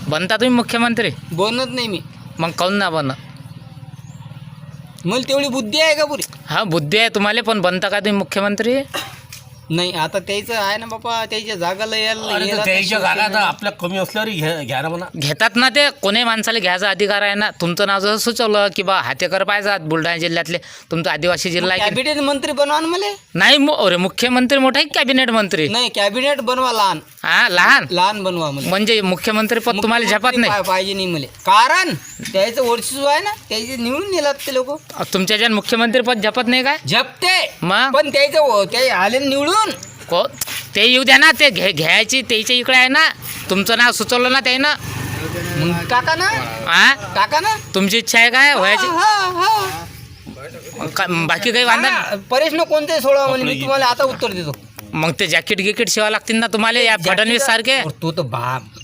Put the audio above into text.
बनता तुम्ही मुख्यमंत्री? बनत नाही मी. मग काऊन ना बन? मला तेवढी बुद्धी आहे का पुरी? हा बुद्धी आहे तुम्हाला, पण बनता का तुम्ही मुख्यमंत्री? नाही, आता त्याचं आहे ना बापा, त्याच्या जागाला त्याच्या जागा आता आपल्या कमी असल्यावर घ्या ना म्हणा. घेतात ना ते, कोणी माणसाला घ्यायचा अधिकार आहे ना. तुमचं नाव जसं सुचवलं की बा हातेकर पाहिजात बुलढाणा जिल्ह्यातले, तुमचा आदिवासी जिल्हा आहे की कॅबिनेट मंत्री बनवा ना मला. नाही? अरे मुख्यमंत्री मोठा आहे कॅबिनेट मंत्री? नाही, कॅबिनेट बनवा लहान. हा लहान लहान बनवा मला. म्हणजे मुख्यमंत्री पद तुम्हाला झपात नाही पाहिजे नाही मला, कारण त्याचं वर्चस्व आहे ना, त्याचे निवडून नेलात ते लोक. तुमच्या ज्या मुख्यमंत्री पद झपत नाही काय? झपते मग पण ते आले निवडून. को ते येऊ द्या ना, ते घ्यायची त्याच्या इकडे आहे ना. तुमचं नाव सुचवलं ना त्यानं. मग टाका ना, हा टाका ना. तुमची इच्छा आहे काय व्हायची? बाकी काही वांधा नाही. प्रश्न कोणते सोडवा म्हणजे मी तुम्हाला आता उत्तर देतो. मग ते जॅकेट गिकेट शिवा लागतील ना तुम्हाला या फडणवीस सारखे. तो तर बाप